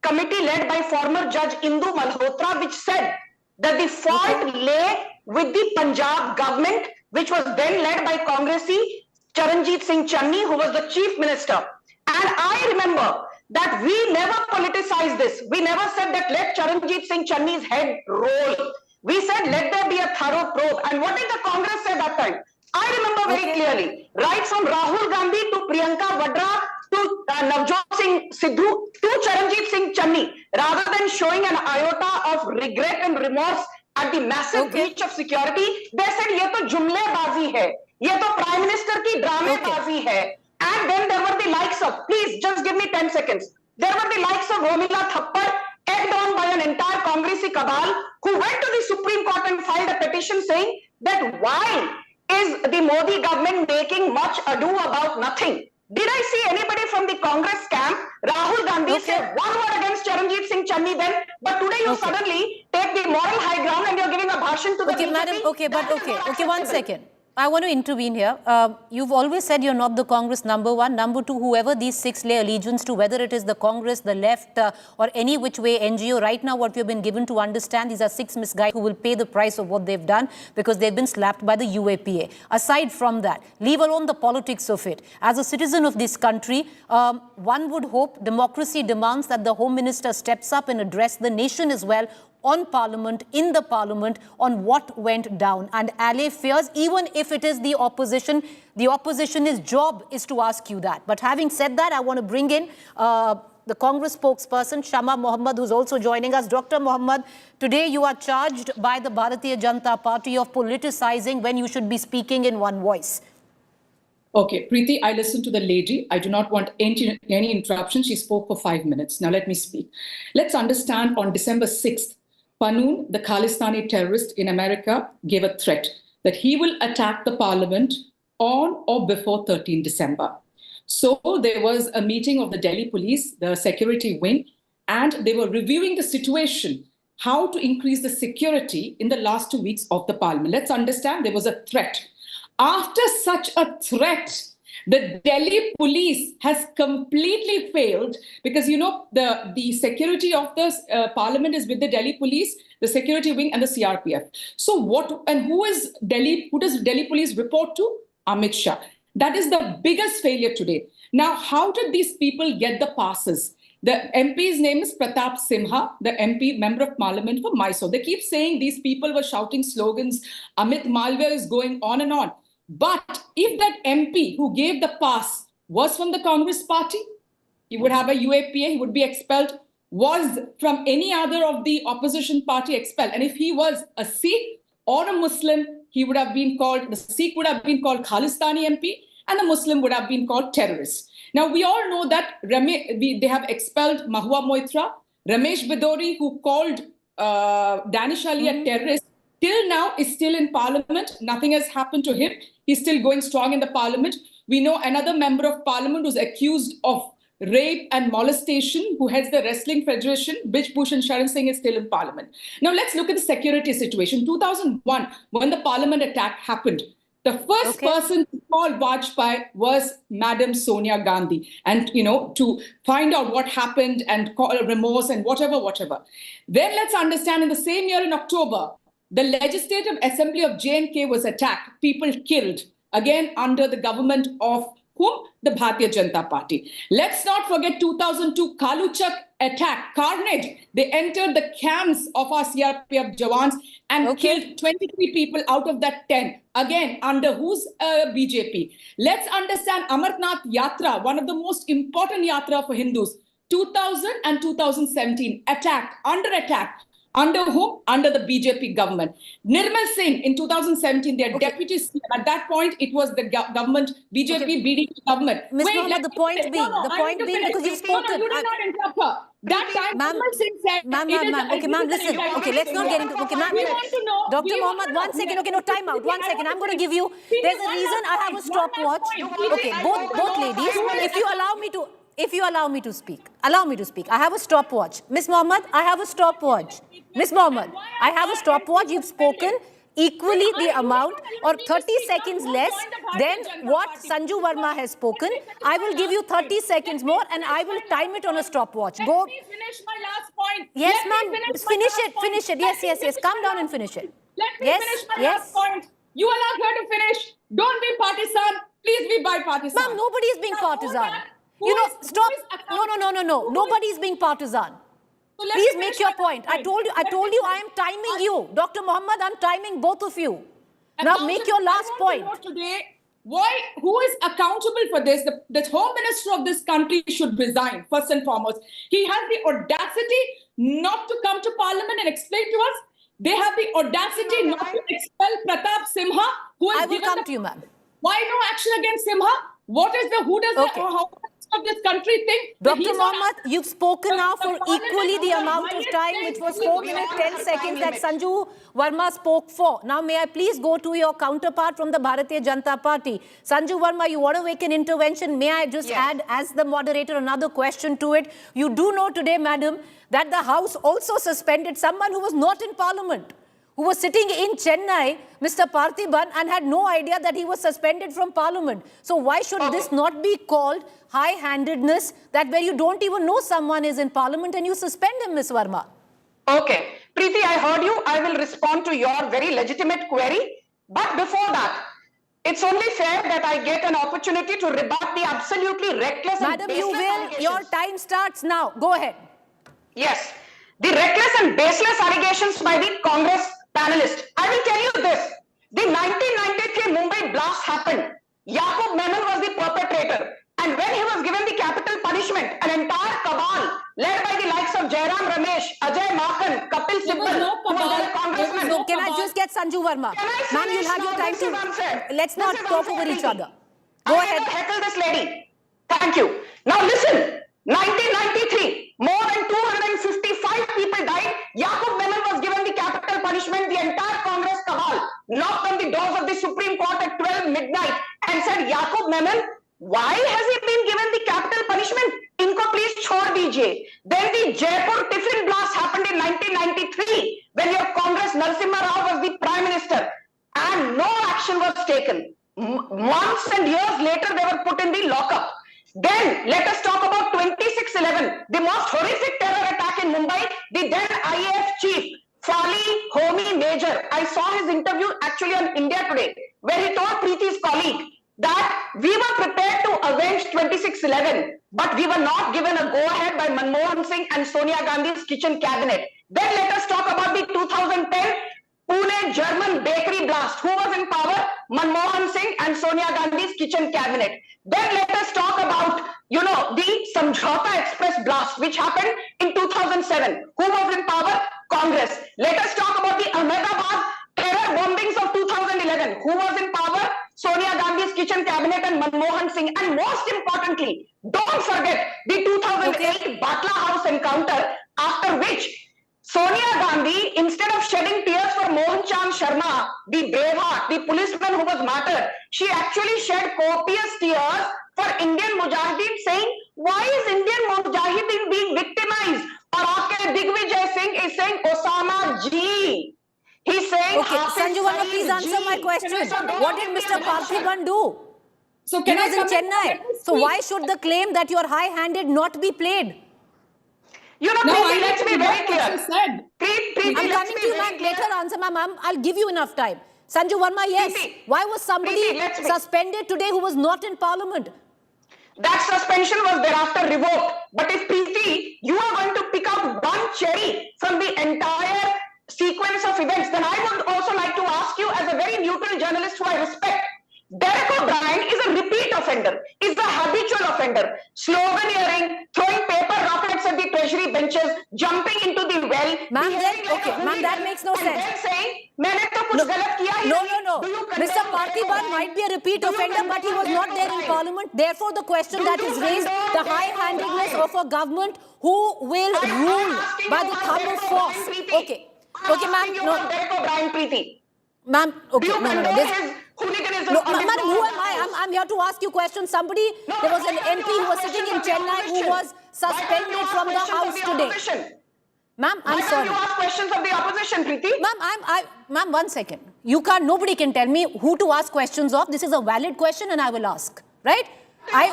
committee led by former Judge Indu Malhotra which said that the fault lay with the Punjab government, which was then led by Congressee Charanjit Singh Channi, who was the Chief Minister. And I remember that we never politicized this. We never said that let Charanjit Singh Channi's head roll. We said let there be a thorough probe. And what did the Congress say that time? I remember very clearly, right from Rahul Gandhi to Priyanka Vadra to Navjot Singh Sidhu to Charanjit Singh Channi, rather than showing an iota of regret and remorse at the massive breach of security, they said ye to jumlebazi hai, ye to Prime Minister ki dramebazi hai. And then there were the likes of, please just give me 10 seconds. There were the likes of Romila Thappar, egged on by an entire Congressy cabal, who went to the Supreme Court and filed a petition saying that why is the Modi government making much ado about nothing? Did I see anybody from the Congress camp, Rahul Gandhi, say one word against Charanjit Singh Channi then? But today you suddenly take the moral high ground and you're giving a bhashan to the BJP. Madam, one second. I want to intervene here. You've always said you're not the Congress, number one. Number two, whoever these six lay allegiance to, whether it is the Congress, the left, or any which way NGO, right now what we've been given to understand, these are six misguided who will pay the price of what they've done because they've been slapped by the UAPA. Aside from that, leave alone the politics of it. As a citizen of this country, one would hope democracy demands that the Home Minister steps up and address the nation as well on Parliament, in the Parliament, on what went down. And allay fears, even if it is the opposition's job is to ask you that. But having said that, I want to bring in the Congress spokesperson, Shama Mohammed, who's also joining us. Dr. Mohammed, today you are charged by the Bharatiya Janata Party of politicizing when you should be speaking in one voice. Okay, Preeti, I listened to the lady. I do not want any interruption. She spoke for 5 minutes. Now let me speak. Let's understand, on December 6th, Panoon, the Khalistani terrorist in America, gave a threat that he will attack the Parliament on or before 13 December. So there was a meeting of the Delhi police, the security wing, and they were reviewing the situation, how to increase the security in the last 2 weeks of the Parliament. Let's understand there was a threat. After such a threat, The Delhi police has completely failed because, you know, the security of the parliament is with the Delhi police, the security wing and the CRPF. So who does Delhi police report to? Amit Shah. That is the biggest failure today. Now, how did these people get the passes? The MP's name is Pratap Simha, the MP, Member of Parliament for Mysore. They keep saying these people were shouting slogans. Amit Malviya is going on and on. But if that MP who gave the pass was from the Congress party, he would have a UAPA, he would be expelled. Was from any other of the opposition party expelled. And if he was a Sikh or a Muslim, he would have been called, the Sikh would have been called Khalistani MP and the Muslim would have been called terrorist. Now, we all know that they have expelled Mahua Moitra, Ramesh Bidori, who called Danish Ali a terrorist, till now is still in parliament. Nothing has happened to him. He's still going strong in the parliament. We know another member of parliament who's accused of rape and molestation, who heads the Wrestling Federation, Bij Bhushan Sharan Singh, is still in parliament. Now, let's look at the security situation. 2001, when the parliament attack happened, the first person to call Vajpayee was Madam Sonia Gandhi, and, you know, to find out what happened and call remorse and whatever. Then let's understand, in the same year in October, the Legislative Assembly of J&K was attacked, people killed, again under the government of whom? The Bharatiya Janata Party. Let's not forget 2002 Kaluchak attack, carnage. They entered the camps of our CRPF Jawans and killed 23 people out of that 10. Again, under whose BJP? Let's understand Amarnath Yatra, one of the most important yatra for Hindus. 2000 and 2017, under attack. Under whom? Under the BJP government. Nirmal Singh in 2017, their deputy CM. At that point, it was the government, BJP, BDP government. Ms. Mohammed, the point being, because you've spoken. You did not interrupt her. That time, Nirmal Singh said... Ma'am, listen. Okay, let's not get into... Okay, ma'am. Dr. Mohammed, 1 second. Okay, no, time out. 1 second. I'm going to give you... There's a reason I have a stopwatch. Okay, both ladies, if you allow me to speak. Allow me to speak. I have a stopwatch. Ms. Mohammed, I have a stopwatch. Ms. Mohammed, I have a stopwatch. You've spoken equally the amount or 30 seconds less than what Sanju Verma has spoken. I will give you 30 seconds more and I will time it on a stopwatch. Go. Let me finish my last point. Yes, ma'am. Finish it. Yes. Come down and finish it. Let me finish my last point. You allowed her to finish. Don't be partisan. Please be bipartisan. Ma'am, nobody is being partisan. Stop. No. Nobody is being partisan. So please make your point. I told you I am timing you. Dr. Mohammed, I'm timing both of you. Now make your last point. Today, who is accountable for this? The Home Minister of this country should resign, first and foremost. He has the audacity not to come to Parliament and explain to us. They have the audacity not to expel Pratap Simha, who has I will come to you, ma'am. Why no action against Simha? Who does the of this country think? Dr. Mohammed, you've spoken now for equally the amount of time, which was 4 minutes, 10 seconds that Sanju Verma spoke for. Now, may I please go to your counterpart from the Bharatiya Janata Party? Sanju Verma, you want to make an intervention? May I just add, as the moderator, another question to it? You do know today, madam, that the House also suspended someone who was not in Parliament, who was sitting in Chennai, Mr. Parthiban, and had no idea that he was suspended from Parliament. So why should this not be called high-handedness, that where you don't even know someone is in Parliament and you suspend him, Ms. Verma? Okay. Preeti, I heard you. I will respond to your very legitimate query. But before that, it's only fair that I get an opportunity to rebut the absolutely reckless Madam, and baseless you will. allegations. Your time starts now. Go ahead. Yes. The reckless and baseless allegations by the Congress panelist. I will tell you this. The 1993 Mumbai blast happened. Yaqub Memon was the perpetrator. And when he was given the capital punishment, an entire cabal led by the likes of Jairam Ramesh, Ajay Makan, Kapil Sibal, who was a congressman. So can I just get Sanju Verma? Ma'am, you'll have your time to... Let's not talk over each other. Go ahead. Heckle this lady. Thank you. Now listen. 1993, more than 255 people died. Yaqub Memon was given the capital punishment. The entire Congress cabal knocked on the doors of the Supreme Court at 12 midnight and said, Yaqub Memon, why has he been given the capital punishment? Inko please chhod dijiye. Then the Jaipur tiffin blast happened in 1993 when your Congress Narasimha Rao was the Prime Minister and no action was taken. Months and years later, they were put in the lockup. Then let us talk about 26/11, the most horrific terror attack in Mumbai. The then IAF chief, Fali Homi Major, I saw his interview actually on India Today, where he told Preeti's colleague that we were prepared to avenge 26/11, but we were not given a go-ahead by Manmohan Singh and Sonia Gandhi's kitchen cabinet. Then let us talk about the 2010 Pune German bakery blast. Who was in power? Manmohan Singh and Sonia Gandhi's kitchen cabinet. Then let us talk about, the Samjhauta Express blast, which happened in 2007. Who was in power? Congress. Let us talk about the Ahmedabad terror bombings of 2011. Who was in power? Sonia Gandhi's kitchen cabinet and Manmohan Singh. And most importantly, don't forget the 2008 Batla House encounter, after which Sonia Gandhi, instead of shedding tears for Mohan Chand Sharma, the braveheart, the policeman who was martyred, she actually shed copious tears for Indian Mujahideen, saying, why is Indian Mujahideen being victimized? Or aapke Digvijay Singh is saying, Osama Ji. He's saying, okay, Sanju Varma, please answer my question. What did Mr. Parthiban do? So he was in Chennai. So why should the claim that you are high-handed not be played? Preeti, let's be very clear. I'm coming to you, ma'am. Later answer, ma'am. I'll give you enough time. Sanju Varma, yes. Preeti, why was somebody suspended today who was not in Parliament? That suspension was thereafter revoked. But if Preeti, you are going to pick out one cherry from the entire sequence of events, then I would also like to ask you, as a very neutral journalist who I respect, Derek O'Brien is a repeat offender, is a habitual offender, sloganeering, throwing paper rockets at the treasury benches, jumping into the well. Ma'am, that makes no sense. And then saying, "Maine to kuch galat kiya hi nahi." No. Mr. Parthiban might be a repeat offender, but he was not there in Parliament. Therefore, the question that is raised, the high-handedness of a government who will rule by the thumb of force. Okay, ma'am. No, Derek O'Brien, Preeti. Ma'am, okay, no. Hooliganism. No, ma'am, who am I? I'm here to ask you questions. There was an MP who was sitting in Chennai who was suspended from the House today. Ma'am, I'm sorry. Why can't you ask questions of the opposition, Preeti? Ma'am, 1 second. Nobody can tell me who to ask questions of. This is a valid question and I will ask, right? I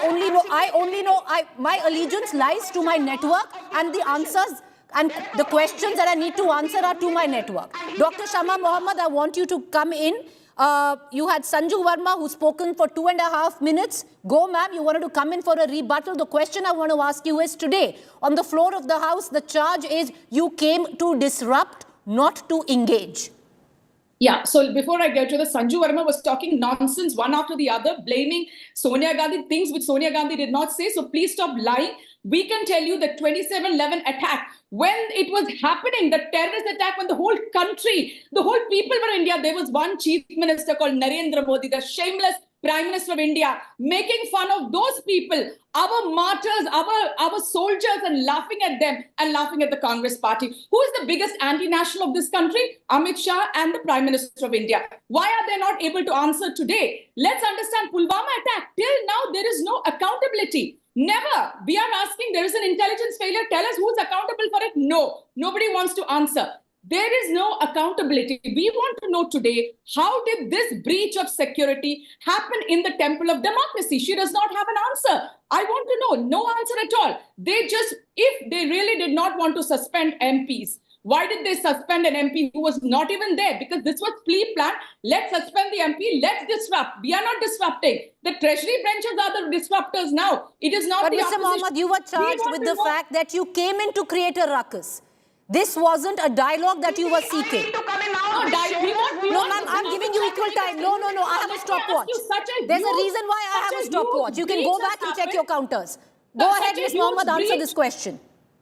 only know my allegiance lies to my network, and the answers and the questions that I need to answer are to my network. Dr. Shama Mohammed, I want you to come in. You had Sanju Varma who's spoken for 2.5 minutes. Go, ma'am. You wanted to come in for a rebuttal. The question I want to ask you is, today, on the floor of the House, the charge is you came to disrupt, not to engage. Yeah, so before I get to the, Sanju Varma was talking nonsense one after the other, blaming Sonia Gandhi, things which Sonia Gandhi did not say. So please stop lying. We can tell you the 27/11 attack, when it was happening, the terrorist attack, when the whole country, the whole people were in India, there was one chief minister called Narendra Modi, the shameless Prime Minister of India, making fun of those people, our martyrs, our soldiers, and laughing at them and laughing at the Congress party. Who is the biggest anti-national of this country? Amit Shah and the Prime Minister of India. Why are they not able to answer today? Let's understand Pulwama attack. Till now, there is no accountability. Never. We are asking, there is an intelligence failure. Tell us who's accountable for it. No. Nobody wants to answer. There is no accountability. We want to know today, how did this breach of security happen in the temple of democracy? She does not have an answer. I want to know. No answer at all. If they really did not want to suspend MPs, why did they suspend an MP who was not even there? Because this was pre-planned. Let's suspend the MP. Let's disrupt. We are not disrupting. The treasury benches are the disruptors now. It is not but the Mr. Mohammed, you were charged with the fact that you came in to create a ruckus. This wasn't a dialogue that you were seeking. No, ma'am, I'm giving you equal time. No, I have a stopwatch. There's a reason why I have a stopwatch. You can go back and check your counters. Go ahead, Ms. Mohammed, answer this question.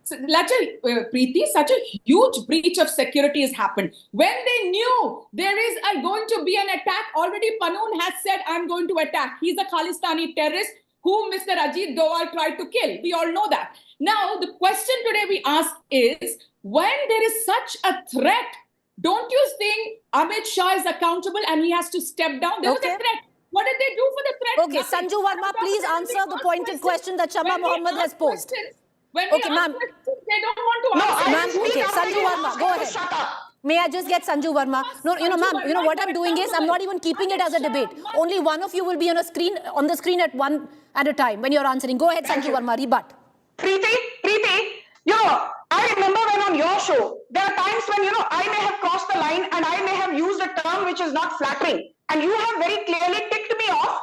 Preeti, such a huge breach of security has happened. When they knew there is going to be an attack, already Panoon has said, I'm going to attack. He's a Khalistani terrorist who Mr. Ajit Doval tried to kill. We all know that. Now, the question today we ask is, when there is such a threat, don't you think Amit Shah is accountable and he has to step down? There was a threat. What did they do for the threat? Okay, Sanju Varma, please answer the pointed question that Shama Mohammed has posed. Okay, ma'am. They don't want to answer. Ma'am, okay, Sanju Varma, go ahead. May I just get Sanju Verma? No, ma'am, what I'm doing is I'm not even keeping it as a debate. Only one of you will be on the screen at a time when you're answering. Go ahead, Sanju Verma, rebut. Preeti, I remember when on your show, there are times when, I may have crossed the line and I may have used a term which is not flattering. And you have very clearly ticked me off,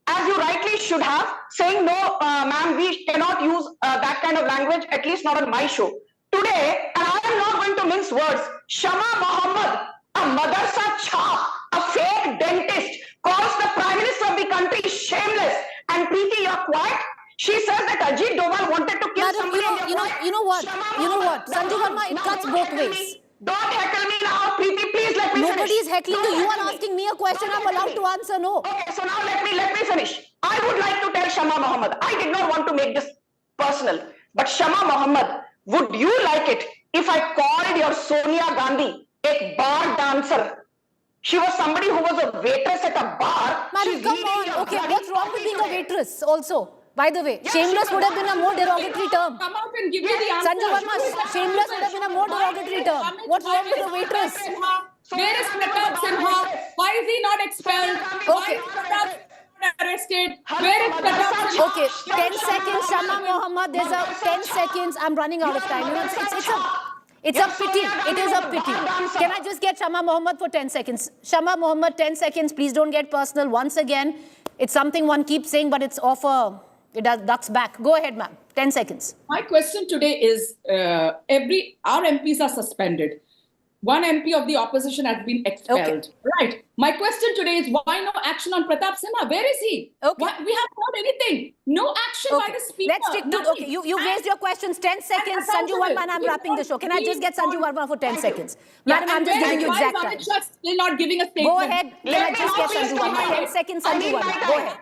as you rightly should have, saying, no, ma'am, we cannot use that kind of language, at least not on my show. Today, and I am not going to mince words, Shama Mohammed, a madrasa chap, a fake dentist, calls the Prime Minister of the country shameless. And Preeti, you're quiet. She says that Ajit Doval wanted to kill somebody. You know what? Sanju Verma, it cuts both ways. Don't heckle me now, Preeti. Please let me finish. Nobody is heckling you. You are asking me a question. I'm allowed to answer no. Okay, so now let me finish. I would like to tell Shama Mohammed. I did not want to make this personal, but Shama Mohammed, would you like it if I called your Sonia Gandhi a bar dancer? She was somebody who was a waitress at a bar. Madam, come on. Okay, what's wrong with being a waitress also? By the way, shameless would have been a more derogatory term. Come out and give me the answer. Sanju Verma, shameless would have been a more derogatory term. What's wrong with a waitress? Where is Pratap Simha? Why is he not expelled? Okay. Why is Pratap not arrested? Where is Pratap Simha? Okay, 10 seconds, Shama Mohammed. There's a 10 seconds. I'm running out of time. It's a pity. It is a pity. Can I just get Shama Mohammed for 10 seconds? Shama Mohammed, 10 seconds. Please don't get personal. Once again, it's something one keeps saying, but it's it ducks back. Go ahead, ma'am. 10 seconds. My question today is, our MPs are suspended. One MP of the opposition has been expelled. Okay. Right. My question today is, why no action on Pratap Simha? Where is he? Okay. We haven't heard anything. No action by the speaker. Let's stick to, okay, you raised your questions. 10 seconds. Sanju Verma, and I'm wrapping the show. Can I just get Sanju Verma for 10 seconds? Madam, I'm just giving you exact time. Still not giving a statement. Go ahead. Can I just get Sanju Verma? 10 seconds, Sanju Verma. Go ahead.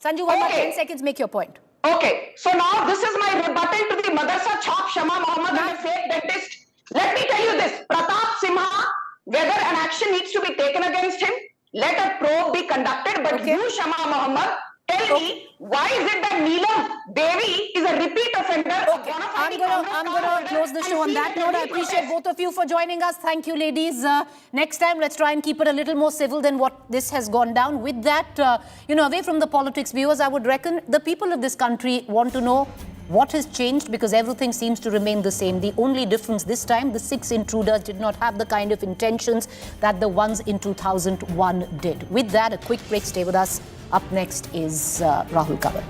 Sanju Verma, 10 seconds, make your point. Okay, so now this is my rebuttal to the madrasa chap Shama Mohammed and a fake dentist. Let me tell you this, Pratap Simha, whether an action needs to be taken against him, let a probe be conducted, but you, Shama Mohammed, tell me, why is it that Neelam Devi is a repeat offender? Okay, I'm gonna close the show on that note. I appreciate both of you for joining us. Thank you, ladies. Next time, let's try and keep it a little more civil than what this has gone down. With that, away from the politics, viewers, I would reckon the people of this country want to know what has changed, because everything seems to remain the same. The only difference this time, the 6 intruders did not have the kind of intentions that the ones in 2001 did. With that, a quick break. Stay with us. Up next is Rahul Kaval.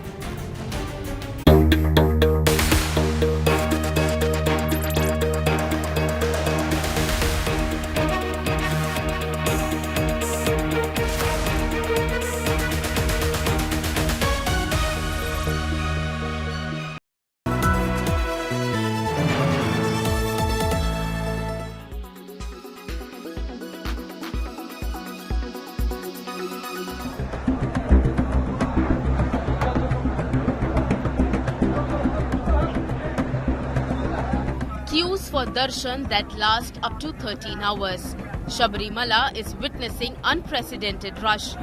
Queues for darshan that last up to 13 hours. Sabarimala is witnessing unprecedented rush.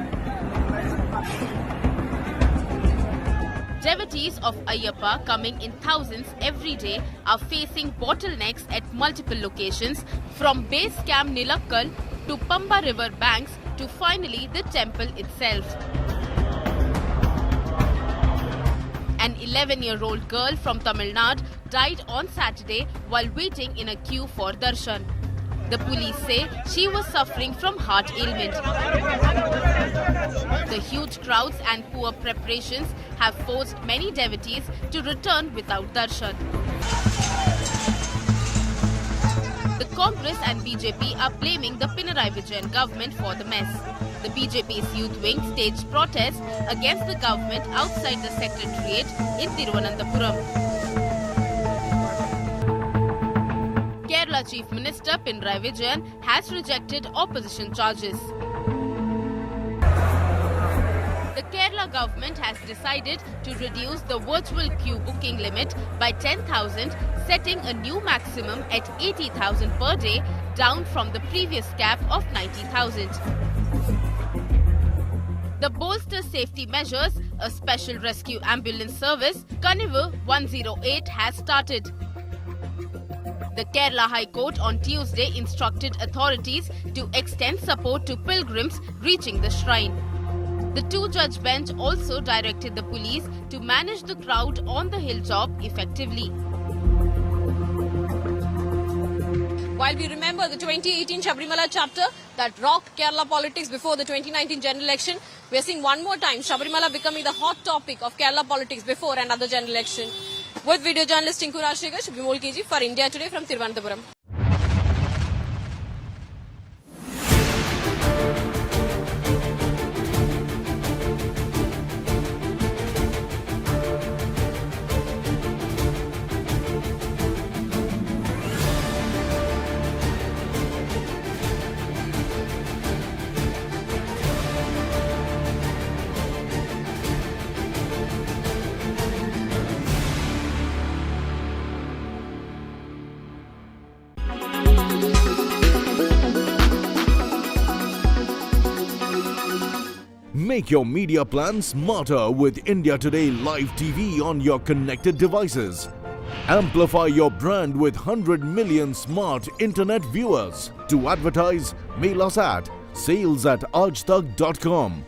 Devotees of Ayyappa, coming in thousands every day, are facing bottlenecks at multiple locations, from base camp Nilakkal to Pamba river banks to finally the temple itself. An 11-year-old girl from Tamil Nadu died on Saturday while waiting in a queue for darshan. The police say she was suffering from heart ailment. The huge crowds and poor preparations have forced many devotees to return without darshan. The Congress and BJP are blaming the Pinarayi Vijayan government for the mess. The BJP's youth wing staged protests against the government outside the secretariat in Thiruvananthapuram. Kerala Chief Minister Pinarayi Vijayan has rejected opposition charges. The Kerala government has decided to reduce the virtual queue booking limit by 10,000, setting a new maximum at 80,000 per day, down from the previous cap of 90,000. The bolster safety measures, a special rescue ambulance service, Kanivu 108, has started. The Kerala High Court on Tuesday instructed authorities to extend support to pilgrims reaching the shrine. The two-judge bench also directed the police to manage the crowd on the hilltop effectively. While we remember the 2018 Sabarimala chapter that rocked Kerala politics before the 2019 general election, we are seeing one more time Sabarimala becoming the hot topic of Kerala politics before another general election. With video journalist Tinku Rajshekhar, Bimol Kiji for India Today from Thiruvananthapuram. Make your media plan smarter with India Today Live TV on your connected devices. Amplify your brand with 100 million smart internet viewers. To advertise, mail us at sales@aajtak.com.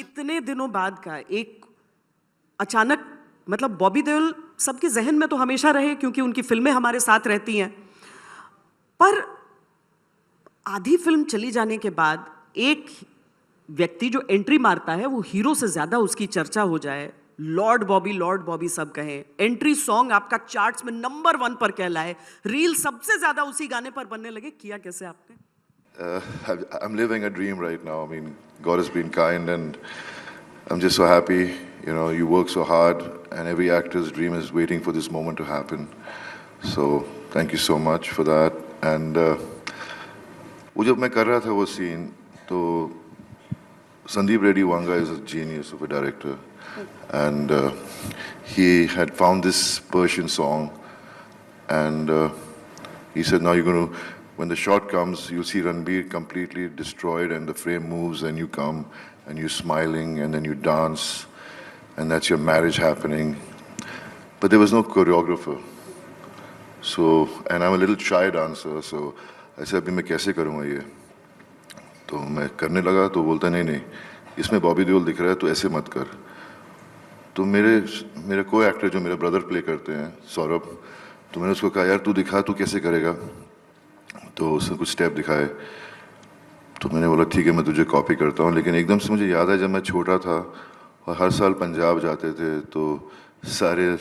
इतने दिनों बाद का एक अचानक मतलब बॉबी देओल सबके जहन में तो हमेशा रहे क्योंकि उनकी फिल्में हमारे साथ रहती हैं, पर आधी फिल्म चली जाने के बाद एक व्यक्ति जो एंट्री मारता है वो हीरो से ज्यादा उसकी चर्चा हो जाए, लॉर्ड बॉबी सब कहें, एंट्री सॉन्ग आपका चार्ट्स में नंबर 1 पर कहलाए, रील सबसे ज्यादा उसी गाने पर बनने लगे, किया कैसे आपने? I'm living a dream right now. I mean, God has been kind and I'm just so happy. You know, you work so hard and every actor's dream is waiting for this moment to happen. So, thank you so much for that. And वो जब मैं कर रहा था वो scene, तो Sandeep Reddy Wanga is a genius of a director. And he had found this Persian song and he said, now you're going to, when the shot comes, you'll see Ranbir completely destroyed and the frame moves and you come and you're smiling and then you dance and that's your marriage happening. But there was no choreographer. So, and I'm a little shy dancer, so I said, अभी मैं कैसे करूँगा ये? तो मैं करने लगा तो बोलता नहीं, इसमें बॉबी देओल दिख रहा है तो ऐसे मत कर. तो मेरे को एक्टर जो मेरा ब्रदर प्ले करते हैं सौरभ, तो मैंने उसको कहा यार तू दिखा तू कैसे करेगा, तो उसने कुछ स्टेप दिखाए, तो मैंने बोला ठीक है मैं तुझे कॉपी करता हूँ. लेकिन एकदम से मुझे याद है जब मैं छोटा था और हर साल पंजाब जाते थे तो सारे